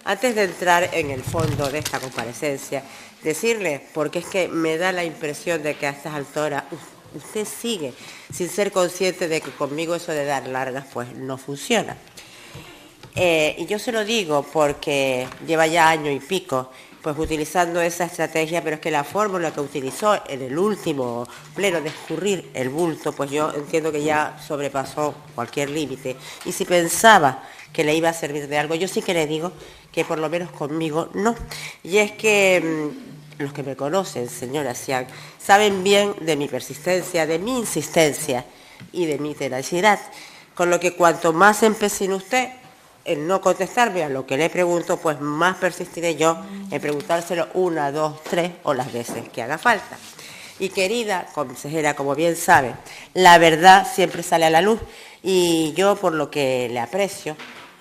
Antes de entrar en el fondo de esta comparecencia, decirle, porque es que me da la impresión de que a estas alturas usted sigue sin ser consciente de que conmigo eso de dar largas pues no funciona. Y yo se lo digo porque lleva ya año y pico pues utilizando esa estrategia, pero es que la fórmula que utilizó en el último pleno de escurrir el bulto, pues yo entiendo que ya sobrepasó cualquier límite. Y si pensaba que le iba a servir de algo, yo sí que le digo que por lo menos conmigo no. Y es que los que me conocen, señora Xiang, saben bien de mi persistencia, de mi insistencia y de mi tenacidad. Con lo que cuanto más se empecine usted en no contestarme a lo que le pregunto, pues más persistiré yo en preguntárselo una, dos, tres o las veces que haga falta. Y querida consejera, como bien sabe, la verdad siempre sale a la luz y yo por lo que le aprecio,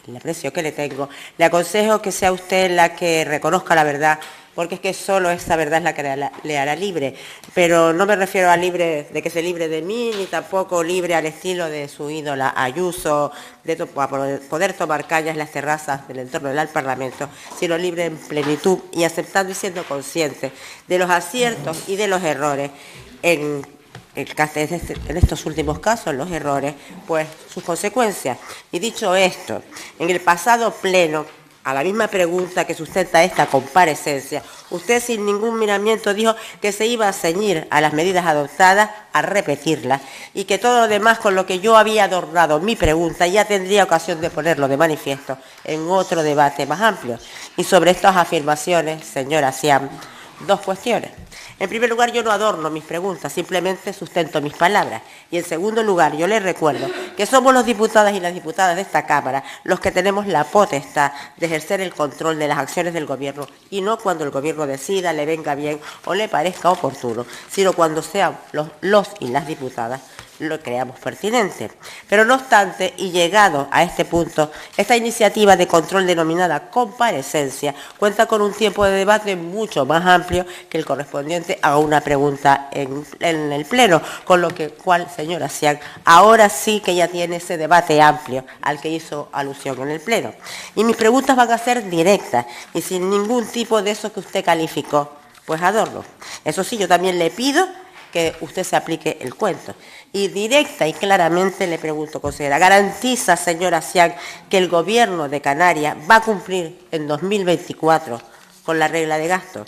el aprecio que le tengo, le aconsejo que sea usted la que reconozca la verdad, porque es que solo esa verdad es la que le hará libre. Pero no me refiero a libre de que se libre de mí, ni tampoco libre al estilo de su ídola Ayuso, de poder tomar cañas en las terrazas del entorno del Parlamento, sino libre en plenitud y aceptando y siendo consciente de los aciertos y de los errores en estos últimos casos, los errores, pues sus consecuencias. Y dicho esto, en el pasado pleno, a la misma pregunta que sustenta esta comparecencia, usted sin ningún miramiento dijo que se iba a ceñir a las medidas adoptadas, a repetirlas, y que todo lo demás con lo que yo había adornado mi pregunta ya tendría ocasión de ponerlo de manifiesto en otro debate más amplio. Y sobre estas afirmaciones, señora Xiang, dos cuestiones. En primer lugar, yo no adorno mis preguntas, simplemente sustento mis palabras. Y en segundo lugar, yo les recuerdo que somos los diputados y las diputadas de esta Cámara los que tenemos la potestad de ejercer el control de las acciones del Gobierno, y no cuando el Gobierno decida, le venga bien o le parezca oportuno, sino cuando sean los y las diputadas lo creamos pertinente. Pero no obstante, y llegado a este punto, esta iniciativa de control denominada comparecencia cuenta con un tiempo de debate mucho más amplio que el correspondiente a una pregunta en el Pleno, con lo cual, señora Xiang, ahora sí que ya tiene ese debate amplio al que hizo alusión en el Pleno. Y mis preguntas van a ser directas y sin ningún tipo de eso que usted calificó, pues adorno. Eso sí, yo también le pido que usted se aplique el cuento. Y directa y claramente le pregunto, consejera, ¿garantiza, señora Xiang, que el Gobierno de Canarias va a cumplir en 2024 con la regla de gasto?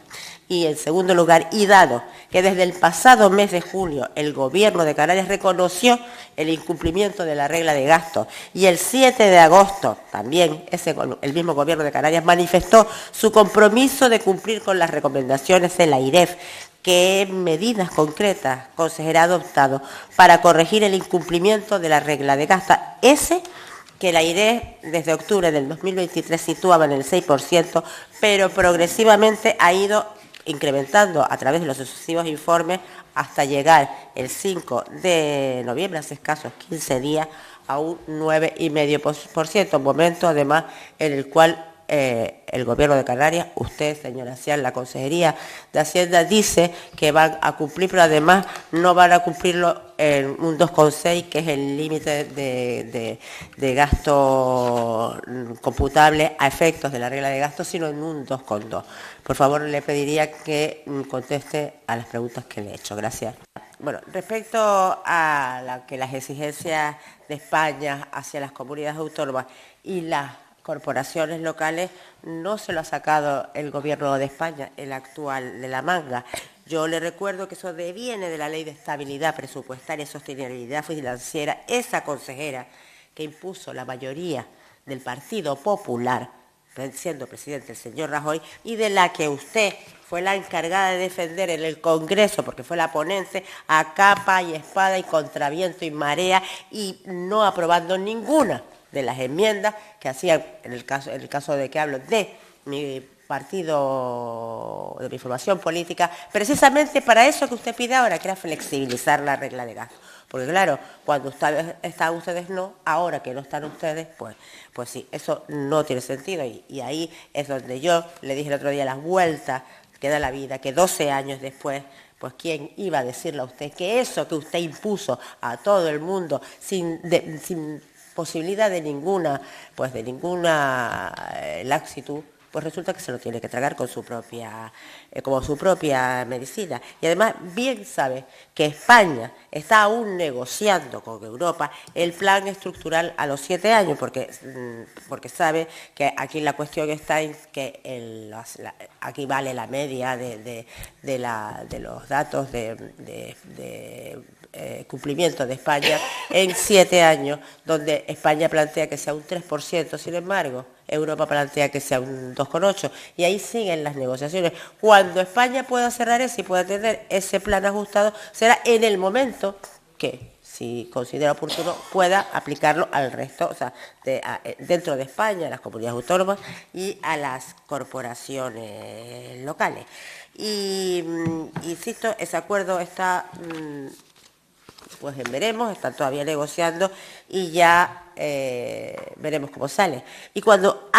Y en segundo lugar, y dado que desde el pasado mes de julio el Gobierno de Canarias reconoció el incumplimiento de la regla de gasto y el 7 de agosto también el mismo Gobierno de Canarias manifestó su compromiso de cumplir con las recomendaciones de la AIREF, ¿qué medidas concretas, consejera, ha adoptado para corregir el incumplimiento de la regla de gasto? Ese que la AIREF desde octubre del 2023 situaba en el 6%, pero progresivamente ha ido incrementando a través de los sucesivos informes hasta llegar el 5 de noviembre, hace escasos 15 días, a un 9,5%, momento además en el cual el Gobierno de Canarias, usted, señora Xiang, la Consejería de Hacienda, dice que van a cumplir, pero además no van a cumplirlo en un 2,6, que es el límite de gasto computable a efectos de la regla de gasto, sino en un 2,2. Por favor, le pediría que conteste a las preguntas que le he hecho. Gracias. Bueno, respecto a las exigencias de España hacia las comunidades autónomas y las corporaciones locales, no se lo ha sacado el Gobierno de España, el actual, de la manga. Yo le recuerdo que eso deviene de la Ley de Estabilidad Presupuestaria y Sostenibilidad Financiera, esa consejera que impuso la mayoría del Partido Popular, siendo presidente el señor Rajoy, y de la que usted fue la encargada de defender en el Congreso, porque fue la ponente, a capa y espada y contra viento y marea, y no aprobando ninguna de las enmiendas que hacían, en el caso de que hablo de mi partido, de mi formación política, precisamente para eso que usted pide ahora, que era flexibilizar la regla de gasto. Porque claro, cuando están ustedes no, ahora que no están ustedes, pues sí, eso no tiene sentido. Y ahí es donde yo le dije el otro día las vueltas que da la vida, que 12 años después, pues quién iba a decirle a usted que eso que usted impuso a todo el mundo sin posibilidad de ninguna laxitud, pues resulta que se lo tiene que tragar con su propia, como su propia medicina. Y además bien sabe que España está aún negociando con Europa el plan estructural a los 7 años, porque sabe que aquí la cuestión está en que aquí vale la media de los datos de cumplimiento de España en 7 años, donde España plantea que sea un 3%, sin embargo, Europa plantea que sea un 2,8%, y ahí siguen las negociaciones. Cuando España pueda cerrar eso y pueda tener ese plan ajustado, será en el momento que, si considera oportuno, pueda aplicarlo al resto, o sea, dentro de España, a las comunidades autónomas y a las corporaciones locales. Y, insisto, ese acuerdo está pues veremos, están todavía negociando y ya veremos cómo sale. Y cuando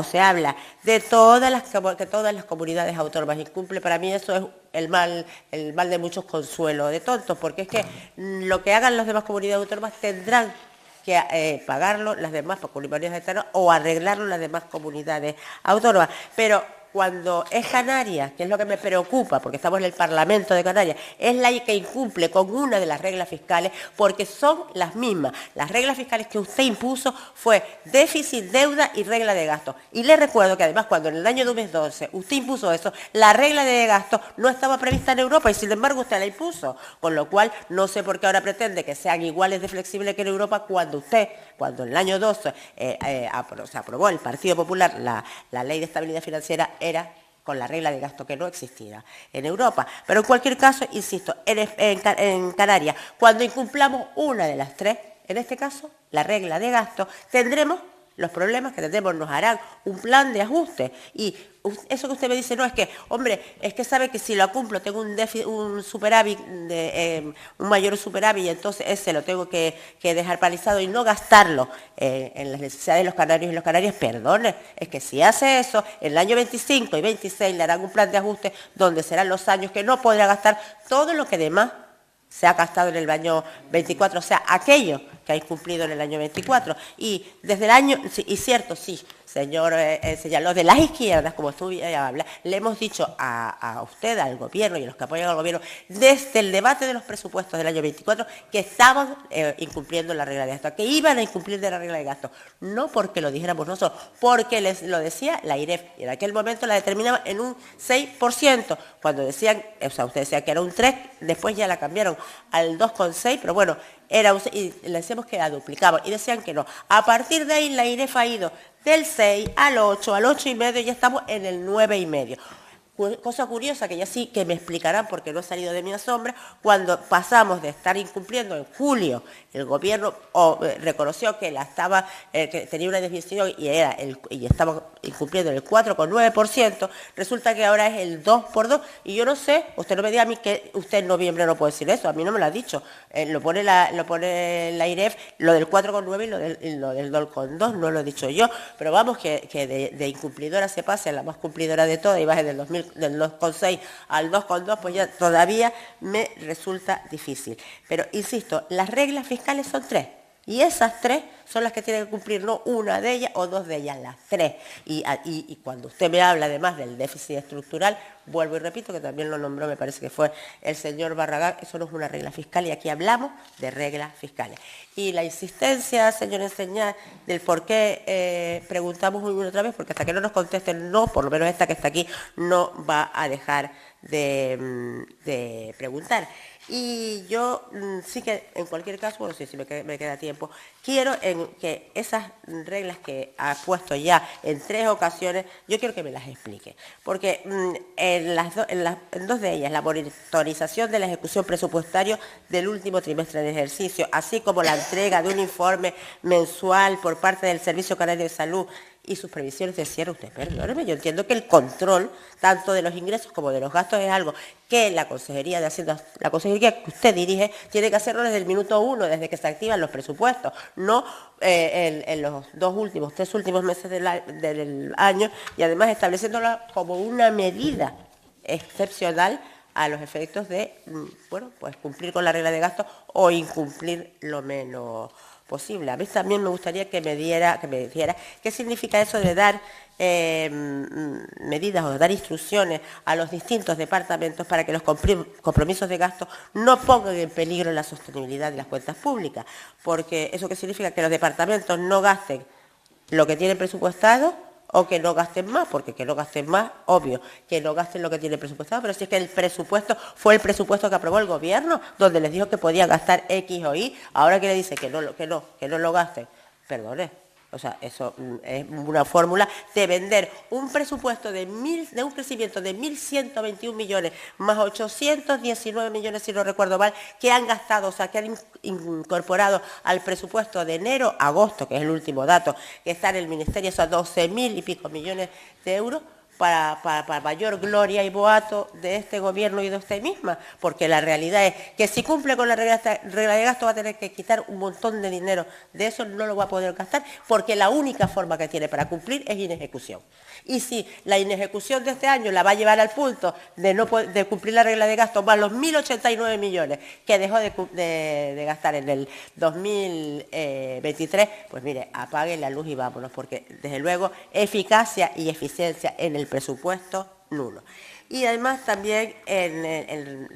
se habla de que todas las comunidades autónomas incumplen, para mí eso es el mal de muchos consuelos de tontos, porque es que lo que hagan las demás comunidades autónomas tendrán que pagarlo las demás comunidades autónomas o arreglarlo las demás comunidades autónomas. Pero cuando es Canarias, que es lo que me preocupa, porque estamos en el Parlamento de Canarias, es la que incumple con una de las reglas fiscales, porque son las mismas. Las reglas fiscales que usted impuso fue déficit, deuda y regla de gasto. Y le recuerdo que además cuando en el año 2012 usted impuso eso, la regla de gasto no estaba prevista en Europa y sin embargo usted la impuso. Con lo cual no sé por qué ahora pretende que sean iguales de flexibles que en Europa cuando en el año 12 se aprobó el Partido Popular la Ley de Estabilidad Financiera, era con la regla de gasto que no existía en Europa. Pero en cualquier caso, insisto, en Canarias, cuando incumplamos una de las tres, en este caso, la regla de gasto, tendremos los problemas que tendremos, nos harán un plan de ajuste. Y eso que usted me dice, no, es que, hombre, es que sabe que si lo cumplo tengo un superávit, un mayor superávit, y entonces ese lo tengo que dejar paralizado y no gastarlo en las necesidades de los canarios y los canarios. Perdone, es que si hace eso, en el año 25 y 26 le harán un plan de ajuste donde serán los años que no podrá gastar todo lo que demás se ha gastado en el año 24, o sea, aquello que ha incumplido en el año 24. Y desde el año, y cierto, sí, señor señaló, de las izquierdas, como tú hablas, le hemos dicho a usted, al gobierno y a los que apoyan al gobierno, desde el debate de los presupuestos del año 24, que estaban incumpliendo la regla de gasto, que iban a incumplir de la regla de gasto. No porque lo dijéramos nosotros, porque lo decía la IREF, y en aquel momento la determinaba en un 6%, cuando decían, o sea, usted decía que era un 3%, después ya la cambiaron al 2,6%, pero bueno, y le decíamos que la duplicaban, y decían que no. A partir de ahí la IREF ha ido del 6 al 8, al 8,5, y ya estamos en el 9,5. Cosa curiosa que ya sí que me explicarán porque no he salido de mi asombro, cuando pasamos de estar incumpliendo en julio, el gobierno reconoció que que tenía una desviación y estaba incumpliendo el 4,9%, resulta que ahora es el 2 por 2, y yo no sé, usted no me diga a mí que usted en noviembre no puede decir eso, a mí no me lo ha dicho, lo pone la IREF, lo del 4,9 y lo del 2,2, no lo he dicho yo, pero vamos, que de incumplidora se pase a la más cumplidora de todas y baje del 2,6 al 2,2, pues ya todavía me resulta difícil. Pero insisto, las reglas fiscales son 3. Y esas 3 son las que tienen que cumplir, no una de ellas o 2 de ellas, las 3. Y cuando usted me habla además del déficit estructural, vuelvo y repito que también lo nombró, me parece que fue el señor Barragán, eso no es una regla fiscal y aquí hablamos de reglas fiscales. Y la insistencia, señor Enseñar, del por qué preguntamos una y otra vez, porque hasta que no nos contesten no, por lo menos esta que está aquí, no va a dejar de preguntar. Y yo sí que, en cualquier caso, bueno, sí, si me queda tiempo, quiero que esas reglas que ha puesto ya en 3 ocasiones, yo quiero que me las explique. Porque en 2 de ellas, la monitorización de la ejecución presupuestaria del último trimestre de ejercicio, así como la entrega de un informe mensual por parte del Servicio Canario de Salud y sus previsiones de cierre, usted perdóneme, yo entiendo que el control tanto de los ingresos como de los gastos es algo que la Consejería de Hacienda, la Consejería que usted dirige, tiene que hacerlo desde el minuto 1, desde que se activan los presupuestos, no en los 3 últimos meses del año, y además estableciéndolo como una medida excepcional a los efectos de, bueno, pues cumplir con la regla de gasto o incumplir lo menos posible. A mí también me gustaría que me dijera qué significa eso de dar medidas o dar instrucciones a los distintos departamentos para que los compromisos de gasto no pongan en peligro la sostenibilidad de las cuentas públicas, porque eso que significa que los departamentos no gasten lo que tienen presupuestado o que no gasten más, porque que no gasten más, obvio, que no gasten lo que tienen presupuestado, pero si es que el presupuesto fue el presupuesto que aprobó el gobierno, donde les dijo que podía gastar X o Y, ahora que le dice que no lo gasten, perdone. O sea, eso es una fórmula de vender un presupuesto de un crecimiento de 1.121 millones más 819 millones, si no recuerdo mal, que han gastado, o sea, que han incorporado al presupuesto de enero a agosto, que es el último dato, que está en el Ministerio, esos 12.000 y pico millones de euros, para mayor gloria y boato de este gobierno y de usted misma, porque la realidad es que si cumple con la regla de gasto va a tener que quitar un montón de dinero, de eso no lo va a poder gastar, porque la única forma que tiene para cumplir es inejecución. Y si la inejecución de este año la va a llevar al punto de cumplir la regla de gasto más los 1.089 millones que dejó de gastar en el 2023, pues mire, apague la luz y vámonos, porque desde luego eficacia y eficiencia en el presupuesto nulo. Y además también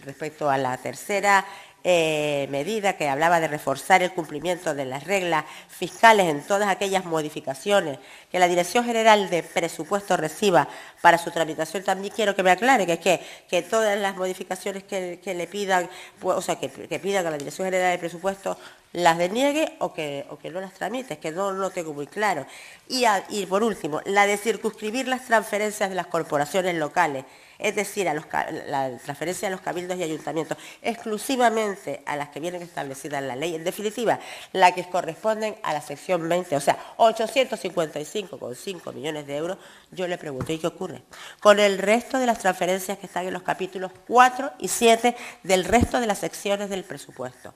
respecto a la tercera medida que hablaba de reforzar el cumplimiento de las reglas fiscales en todas aquellas modificaciones que la Dirección General de Presupuestos reciba para su tramitación, también quiero que me aclare que todas las modificaciones que le pidan, pues, o sea, que pidan a la Dirección General de Presupuestos las deniegue o que no las tramite, es que no lo tengo muy claro. Y por último, la de circunscribir las transferencias de las corporaciones locales, es decir, la transferencia a los cabildos y ayuntamientos, exclusivamente a las que vienen establecidas en la ley, en definitiva, las que corresponden a la sección 20, o sea, 855,5 millones de euros, yo le pregunto, ¿y qué ocurre con el resto de las transferencias que están en los capítulos 4 y 7 del resto de las secciones del presupuesto?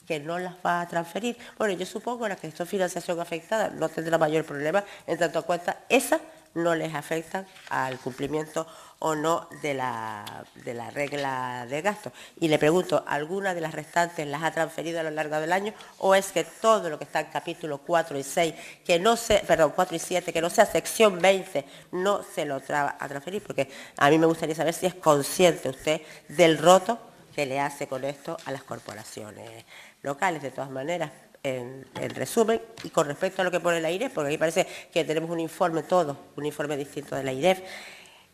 Que no las va a transferir. Bueno, yo supongo que esta financiación afectada no tendrá mayor problema, en tanto cuenta esa no les afectan al cumplimiento o no de la regla de gasto. Y le pregunto, ¿alguna de las restantes las ha transferido a lo largo del año o es que todo lo que está en capítulo 4 y 6, 4 y 7, que no sea sección 20, no se lo va a transferir? Porque a mí me gustaría saber si es consciente usted del roto que le hace con esto a las corporaciones locales. De todas maneras, en resumen, y con respecto a lo que pone la IREF, porque aquí parece que tenemos un informe distinto de la IREF,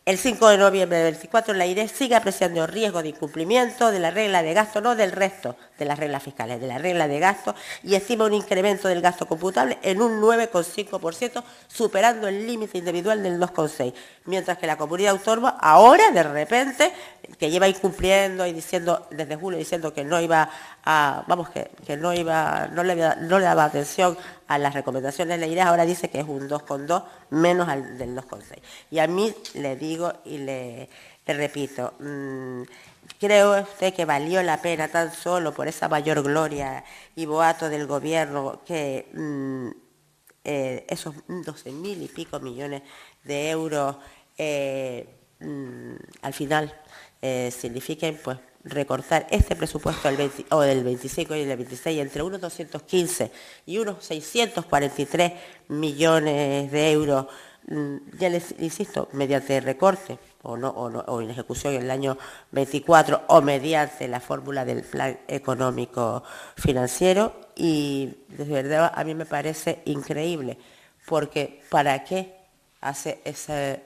el 5 de noviembre del 24 la IREF sigue apreciando riesgo de incumplimiento de la regla de gasto, no del resto de las reglas fiscales, de la regla de gasto, y estima un incremento del gasto computable en un 9,5%, superando el límite individual del 2,6%, mientras que la comunidad autónoma ahora, de repente, que lleva incumpliendo y diciendo desde julio diciendo que no iba a, no le daba atención a las recomendaciones de la IREF, ahora dice que es un 2,2 menos del 2,6. Y a mí le digo y le repito, ¿cree usted que valió la pena tan solo por esa mayor gloria y boato del gobierno que esos 12.000 y pico millones de euros al final signifiquen pues recortar este presupuesto del 25 y del 26 entre unos 215 y unos 643 millones de euros, ya les insisto, mediante recorte o en ejecución en el año 24 o mediante la fórmula del plan económico financiero? Y de verdad a mí me parece increíble, porque ¿para qué hace ese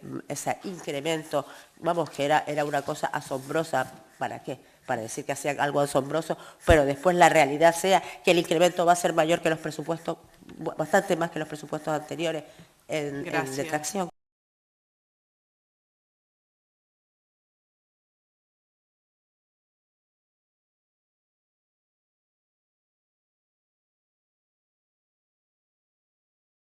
incremento? Vamos, que era una cosa asombrosa. ¿Para qué? Para decir que hacían algo asombroso, pero después la realidad sea que el incremento va a ser mayor que los presupuestos, bastante más que los presupuestos anteriores en detracción.